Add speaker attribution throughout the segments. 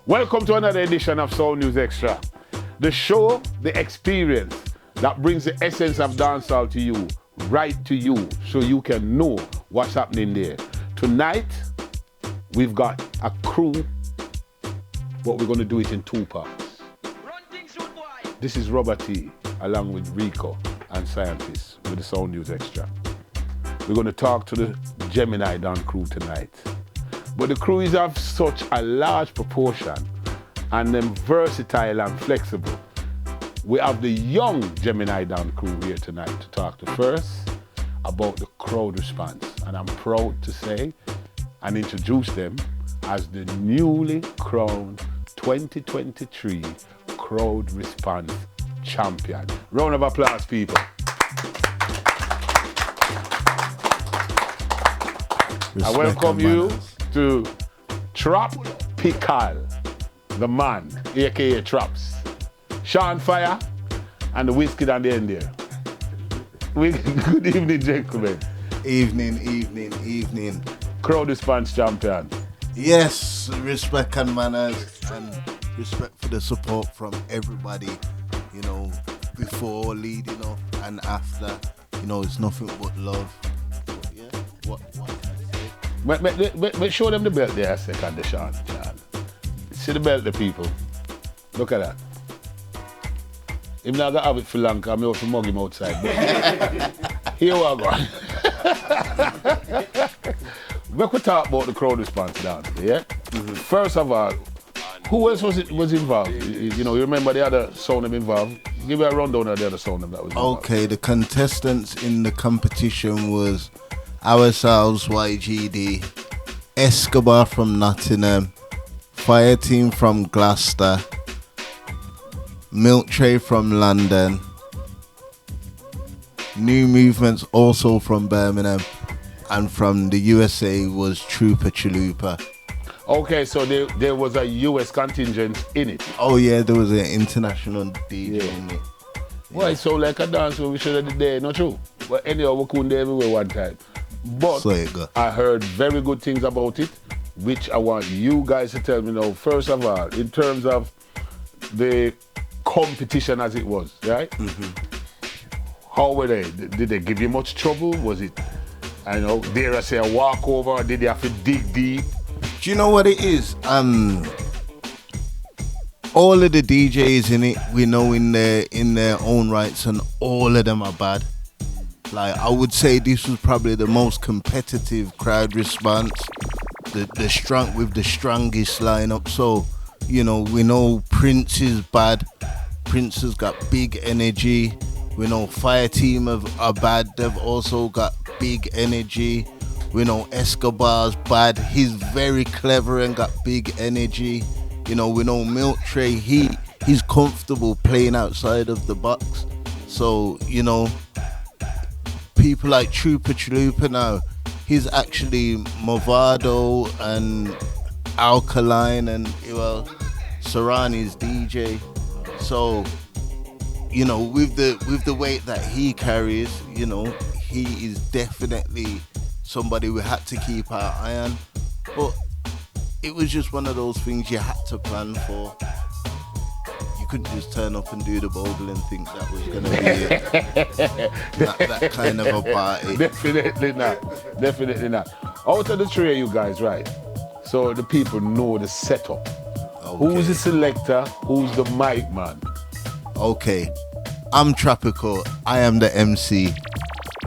Speaker 1: Welcome to another edition of Soul News Extra. The show, the experience that brings the essence of dancehall to you, right to you, so you can know what's happening there. Tonight, we've got a crew, but we're going to do it in two parts. This is Robert T, along with Rico and Scientists with the Soul News Extra. We're going to talk to the Gemini Don crew tonight. But the crew is of such a large proportion and then versatile and flexible. We have the young Gemini Don crew here tonight to talk to first about the crowd response. And I'm proud to say and introduce them as the newly crowned 2023 Crowd Response Champion. Round of applause, people. I welcome you to Tropical, the man, aka Traps, Sean Fire, and the Whiskey and the end there. Good evening, gentlemen.
Speaker 2: Evening.
Speaker 1: Crowd Response Champion.
Speaker 2: Yes, respect and manners and respect for the support from everybody, before, leading up and after. It's nothing but love. But yeah, what
Speaker 1: Show them the belt there a second, Sean. See the belt, the people. Look at that. Him not gonna have it for long, because I have to mug him outside. Here we go. We could talk about the crowd response down there, yeah? Mm-hmm. First of all, who else was involved? You remember the other sound involved? Give me a rundown of the other sound that was involved.
Speaker 2: Okay, the contestants in the competition was ourselves, Y.G.D, Escobar from Nottingham, Fire Team from Gloucester, Milk Tray from London, New Movements also from Birmingham, and from the USA was Trooper Chalupa.
Speaker 1: Okay, so there was a US contingent in it.
Speaker 2: Oh yeah, there was an international DJ in it.
Speaker 1: Well, it sound like a dance where we should have did there, not true? But anyhow, we couldn't do everywhere one time. But I heard very good things about it, which I want you guys to tell me now. First of all, in terms of the competition as it was, right? Mm-hmm. How were they? Did they give you much trouble? Was it, dare I say, a walkover? Or did they have to dig deep?
Speaker 2: Do you know what it is? All of the DJs in it, we know in their own rights, and all of them are bad. Like, I would say this was probably the most competitive crowd response, the strongest lineup. So, we know Prince is bad. Prince has got big energy. We know Fire Team are bad. They've also got big energy. We know Escobar's bad. He's very clever and got big energy. We know Milk Tray, he's comfortable playing outside of the box. So, people like Trooper Chalupa now, he's actually Movado and Alkaline and, Sarani's DJ. So, with the weight that he carries, he is definitely somebody we had to keep our eye on. But it was just one of those things you had to plan for. You couldn't just turn up and do the bogle and think that was going to be that kind of a party.
Speaker 1: Definitely not. Out of the three of you guys, right? So the people know the setup. Okay. Who's the selector? Who's the mic man?
Speaker 2: Okay, I'm Tropical. I am the MC.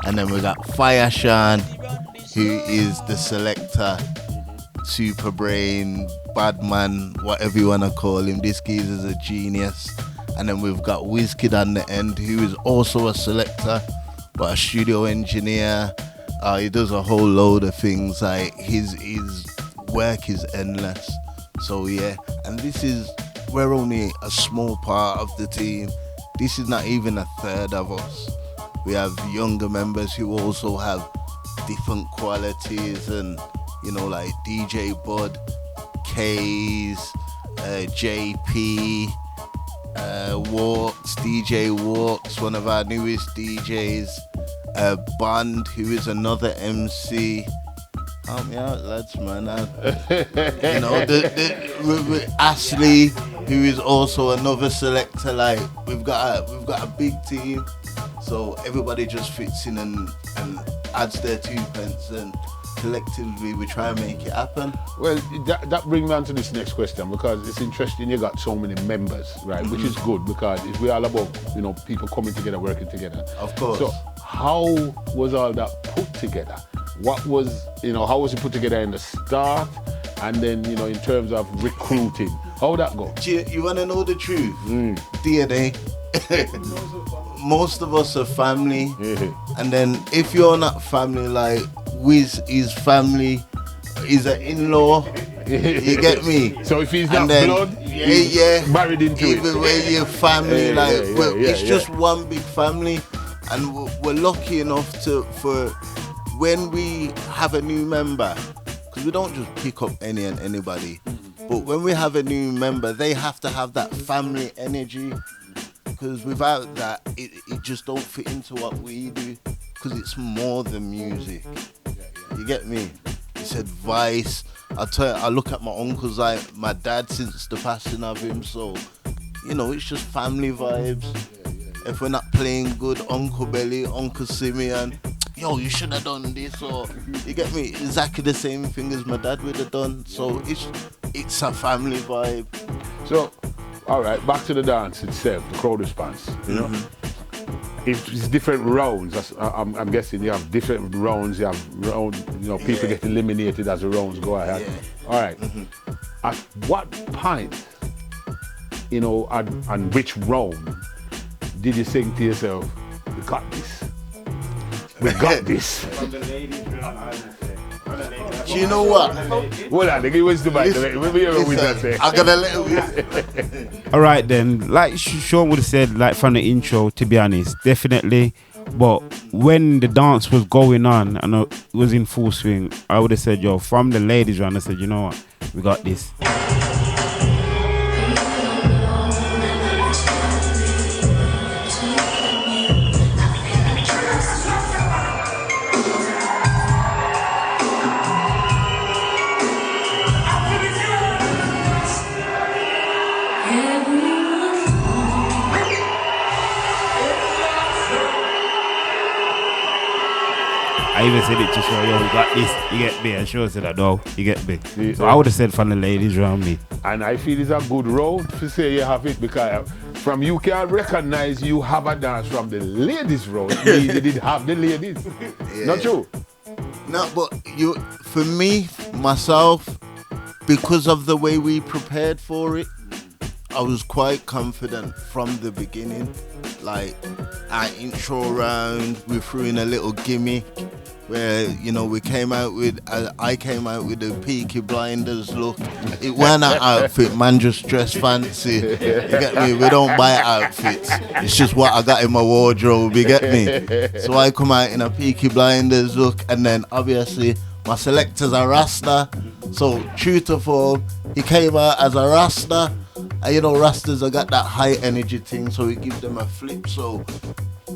Speaker 2: And then we got Fire Sean, who is the selector, super brain, bad man, whatever you want to call him. This geezer's a genius. And then we've got Y.G.D on the end, who is also a selector, but a studio engineer. He does a whole load of things. Like his work is endless. So yeah, and we're only a small part of the team. This is not even a third of us. We have younger members who also have different qualities, and like DJ Bud, K's, JP, Walks, DJ Walks, one of our newest DJs, Bond, who is another MC, Help me out, lads, man. You know, with Ashley, who is also another selector. Like we've got a big team, so everybody just fits in and adds their 2 pence, and collectively we try and make it happen.
Speaker 1: Well, that brings me on to this next question, because it's interesting you got so many members, right? Which is good, because it's we all about, you know, people coming together, working together.
Speaker 2: Of course.
Speaker 1: So how was all that put together? What was, you know, how was it put together in the start? And then, you know, in terms of recruiting, how that go?
Speaker 2: You want to know the truth? DNA. Most of us are family. And then if you're not family, like Wiz is family, is an in-law. You get me?
Speaker 1: So if he's not blood,
Speaker 2: yeah,
Speaker 1: married into it.
Speaker 2: Even when you're family, it's just one big family. And we're lucky enough for when we have a new member, because we don't just pick up any and anybody, but when we have a new member, they have to have that family energy, because without that, it just don't fit into what we do, because it's more than music. You get me? It's advice. I look at my uncles like my dad since the passing of him, so, you know, it's just family vibes. If we're not playing good, Uncle Belly, Uncle Simeon, yo, you should have done this, or you get me? Exactly the same thing as my dad would have done. So it's a family vibe.
Speaker 1: So, all right, back to the dance itself, the crowd response. You know, it's different rounds. I'm guessing you have different rounds. You have round, you know, people get eliminated as the rounds go ahead. Yeah. All right. At what point, you know, and which round did you think to yourself, we got this? We got this.
Speaker 2: Do you know what?
Speaker 1: Hold on, give us the mic. I
Speaker 2: got a little.
Speaker 3: All right then, like Sean would have said, like from the intro, to be honest, definitely. But when the dance was going on and it was in full swing, I would have said, yo, from the ladies round, I said, you know what, we got this. I even said it to show, yo, we got this, you get me, and Sean said that, no, you get me. So I would have said from the ladies around me.
Speaker 1: And I feel it's a good road to say you have it, because from you can recognize you have a dance from the ladies road. You did have the ladies. Yeah. Not true?
Speaker 2: No, but for me, myself, because of the way we prepared for it, I was quite confident from the beginning. Like our intro round, we threw in a little gimmick where, you know, I came out with a Peaky Blinders look. It wasn't an outfit, man, just dress fancy. You get me? We don't buy outfits. It's just what I got in my wardrobe, you get me? So I come out in a Peaky Blinders look, and then obviously my selector's a Rasta. So true to form, he came out as a Rasta. And you know, Rastas have got that high energy thing, so we give them a flip. So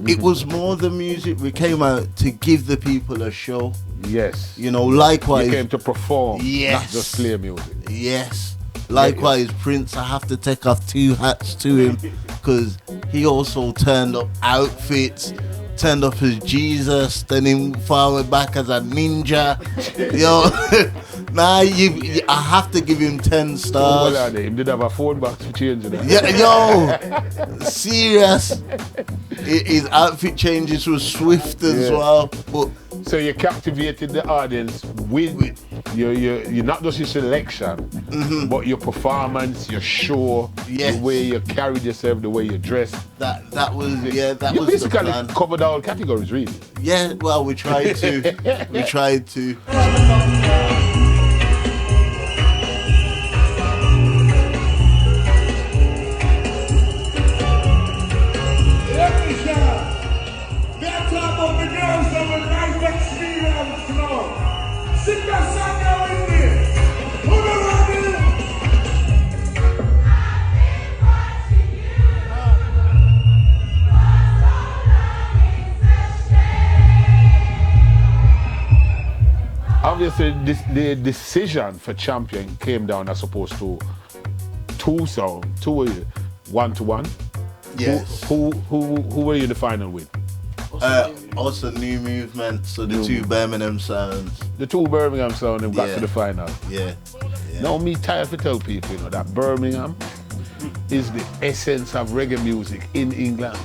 Speaker 2: it was more the music. We came out to give the people a show.
Speaker 1: Yes.
Speaker 2: You know, likewise.
Speaker 1: You came to perform,
Speaker 2: yes.
Speaker 1: Not just play music.
Speaker 2: Yes. Likewise, yes. Prince, I have to take off 2 hats to him, because he also turned up outfits, turned up as Jesus, then him forward back as a ninja. Yo. Nah, I have to give him 10 stars.
Speaker 1: Oh, him did have a phone box for changing it.
Speaker 2: Yeah, yo, serious. His outfit changes were swift as well. But
Speaker 1: so you captivated the audience with your not just your selection, but your performance, your show, the way you carried yourself, the way you dressed.
Speaker 2: That was was
Speaker 1: the plan. You basically covered all categories, really.
Speaker 2: Yeah, well, we tried to. We tried to.
Speaker 1: So the decision for champion came down as opposed to two 1-1.
Speaker 2: Yes.
Speaker 1: Who were you in the final with?
Speaker 2: Also New Movement, so the two Birmingham Sounds.
Speaker 1: The two Birmingham Sound got to the final.
Speaker 2: Yeah.
Speaker 1: Now me tired to tell people, that Birmingham is the essence of reggae music in England.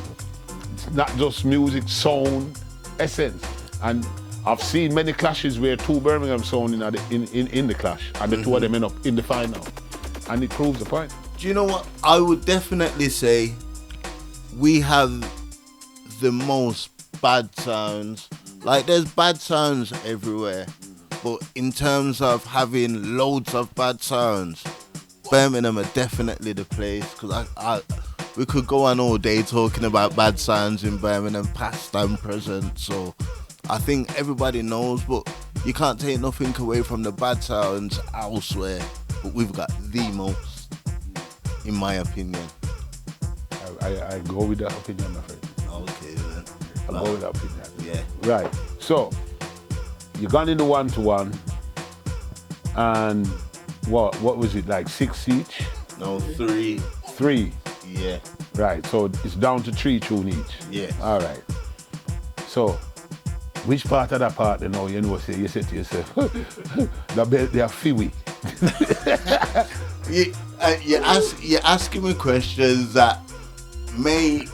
Speaker 1: It's not just music, sound, essence. And I've seen many clashes where two Birmingham sound in the clash, and the two of them end up in the final. And it proves the point.
Speaker 2: Do you know what? I would definitely say we have the most bad sounds. Like, there's bad sounds everywhere, but in terms of having loads of bad sounds, Birmingham are definitely the place, because we could go on all day talking about bad sounds in Birmingham, past and present. So I think everybody knows, but you can't take nothing away from the bad sounds elsewhere. But we've got the most, in my opinion.
Speaker 1: I go with that opinion, my friend.
Speaker 2: Okay, then.
Speaker 1: I'll go with that opinion.
Speaker 2: Yeah.
Speaker 1: Right. So, you gone in the 1-1, and what was it, like 6 each?
Speaker 2: No, 3.
Speaker 1: 3.
Speaker 2: Yeah.
Speaker 1: Right. So it's down to 3 tune each.
Speaker 2: Yeah.
Speaker 1: All right. So, which part of that part, you say to yourself, the belt they are fiwi.
Speaker 2: You're asking me questions that may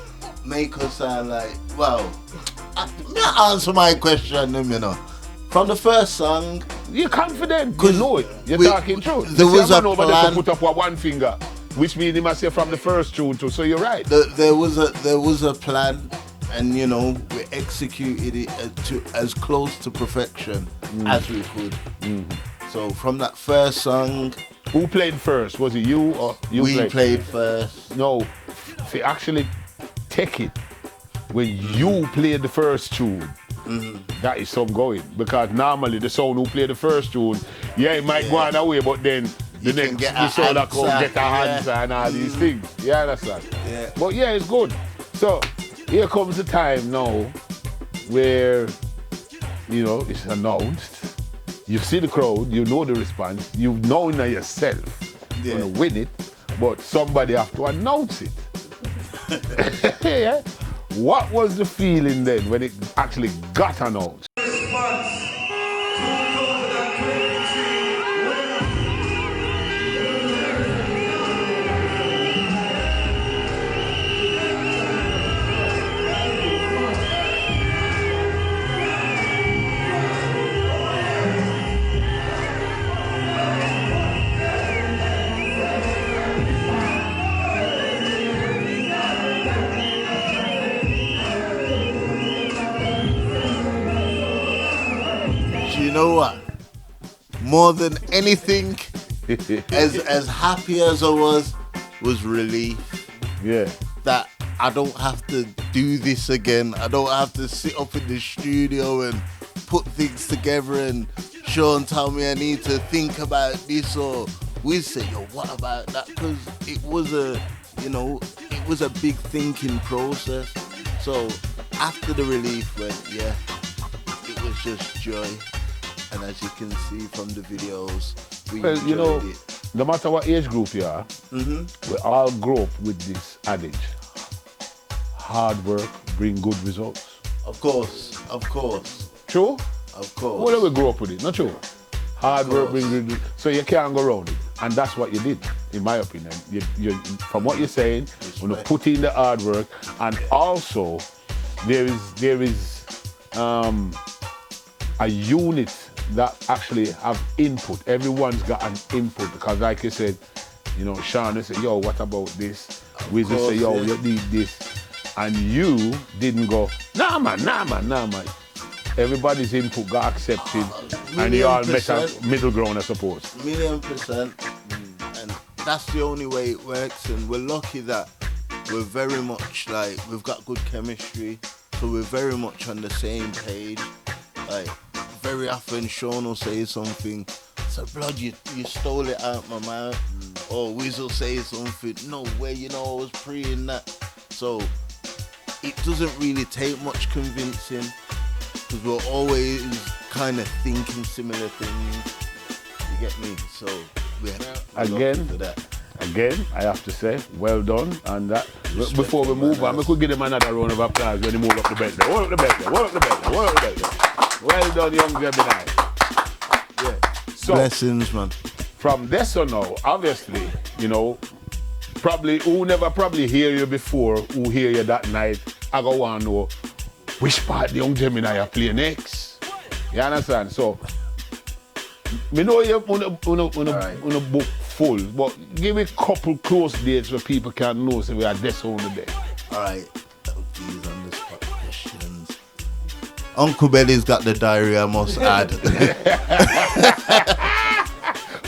Speaker 2: make us sound like, well, not answer my question, From the first song,
Speaker 1: you're confident, you know it. You're talking truth.
Speaker 2: There was a plan.
Speaker 1: To put up one finger, which means he must say from the first tune too. So you're right.
Speaker 2: There was a plan, and we executed it to as close to perfection as we could. So from that first song,
Speaker 1: who played first? Was it you or you?
Speaker 2: We played first.
Speaker 1: No, see, actually, take it when you played the first tune. That is some going, because normally the sound who play the first tune, it might go on away, but then the next sound that come get a answer and all these things. You understand?
Speaker 2: Yeah.
Speaker 1: But it's good. So here comes the time now where it's announced. You see the crowd, you know the response, you know in yourself you're gonna win it, but somebody have to announce it. Yeah. What was the feeling then when it actually got announced?
Speaker 2: You know what? More than anything, as happy as I was relief.
Speaker 1: Yeah.
Speaker 2: That I don't have to do this again. I don't have to sit up in the studio and put things together and Sean tell me I need to think about this, or we say, yo, what about that? Because it was a big thinking process. So after the relief went, it was just joy. And as you can see from the videos, we enjoyed it.
Speaker 1: No matter what age group you are, we all grow up with this adage: hard work bring good results.
Speaker 2: Of course.
Speaker 1: True?
Speaker 2: Of course.
Speaker 1: Well, we grow up with it, not true? Hard work bring good results. So you can't go around it. And that's what you did, in my opinion. You from what you're saying, put in the hard work, and also there is a unit that actually have input. Everyone's got an input, because like you said, Sean will say, yo, what about this? We just say, yo, you need this. And you didn't go, nah man. Everybody's input got accepted, and you all met a middle ground, I suppose.
Speaker 2: 1,000,000%. And that's the only way it works, and we're lucky that we're very much we've got good chemistry, so we're very much on the same page. Very often Sean will say something, so blood, you stole it out my mouth. Or Wiz will say something, no way, I was praying that. So it doesn't really take much convincing, because we're always kind of thinking similar things. You get me? So we're
Speaker 1: Again,
Speaker 2: for that.
Speaker 1: Again, I have to say, well done. And that before we move on, we could give them another round of applause when they move up the belt. Hold up the belt. Hold up the belt. Hold up the belt. Well done, young Gemini. Yeah. So
Speaker 2: Blessings, man.
Speaker 1: from this on now, obviously, you know, probably who never probably hear you before, who hear you that night, I go want to know which part the young Gemini are playing next. You understand? So, we know you're on a book full, but give me a couple close dates where people can know so we are this on the day.
Speaker 2: Alright, these on the spot questions. Uncle Belly's got the diary, I must add.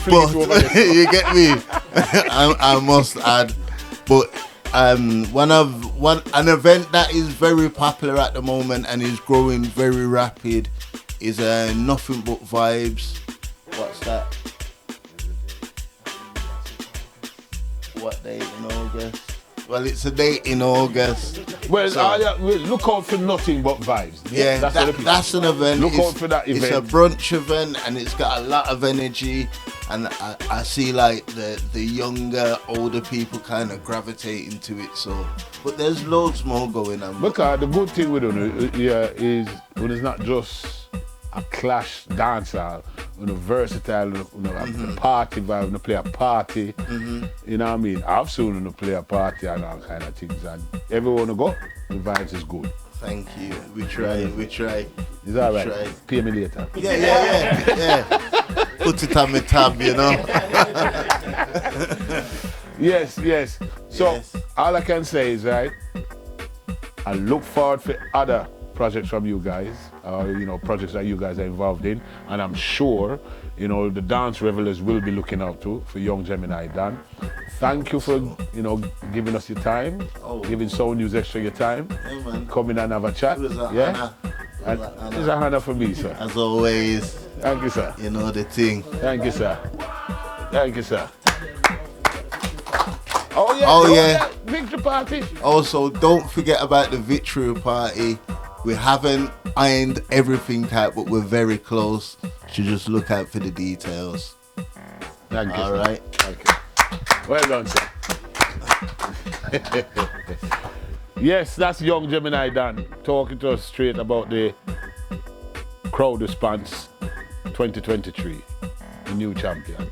Speaker 2: But you get me? I must add. But an event that is very popular at the moment and is growing very rapid is Nothing But Vibes. What's that? What date in August? Well, it's a date in August.
Speaker 1: Well,
Speaker 2: So-
Speaker 1: look out for Nothing But Vibes.
Speaker 2: Yeah, that's an event.
Speaker 1: Look out for that event.
Speaker 2: It's a brunch event and it's got a lot of energy. And I see like the younger, older people kind of gravitating to it. So, but there's loads more going on.
Speaker 1: Because the good thing with it is when it's not just a clash dancehall, when a versatile, when a party vibe, when a play a party, you know what I mean? I've seen when a play a party and all kind of things, and everyone to go, the vibes is good.
Speaker 2: Thank you. We try.
Speaker 1: Is that right?
Speaker 2: Try.
Speaker 1: Pay me later.
Speaker 2: Yeah. Put it on my tab, you know.
Speaker 1: Yes. So
Speaker 2: Yes.
Speaker 1: all I can say is, right, I look forward for other projects from you guys, projects that you guys are involved in, and I'm sure, the dance revelers will be looking out for young Gemini Dan. Thank you for, giving us your time, giving Soul News Extra your time, come in and have a chat.
Speaker 2: It was an
Speaker 1: yeah,
Speaker 2: honor.
Speaker 1: it's an honor for me, sir.
Speaker 2: As always,
Speaker 1: Thank you, sir.
Speaker 2: you know the thing.
Speaker 1: Thank you, sir.
Speaker 2: Oh, yeah.
Speaker 1: Victory party.
Speaker 2: Also, don't forget about the victory party. We haven't ironed everything out, but we're very close. So just look out for the details.
Speaker 1: Thank you.
Speaker 2: All
Speaker 1: sir.
Speaker 2: right.
Speaker 1: Okay. Well done, sir. Yes, that's young Gemini Dan talking to us straight about the crowd response 2023, the new champions.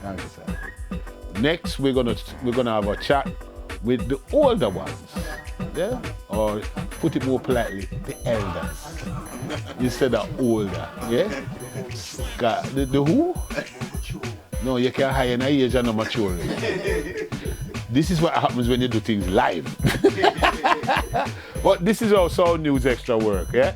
Speaker 1: Thank you, sir. Next, we're gonna have a chat with the older ones, yeah, or put it more politely, the elders instead of older, yeah. The who? No, you can't hire an age and no maturity. This is what happens when you do things live. But this is how Sound News Extra work, yeah?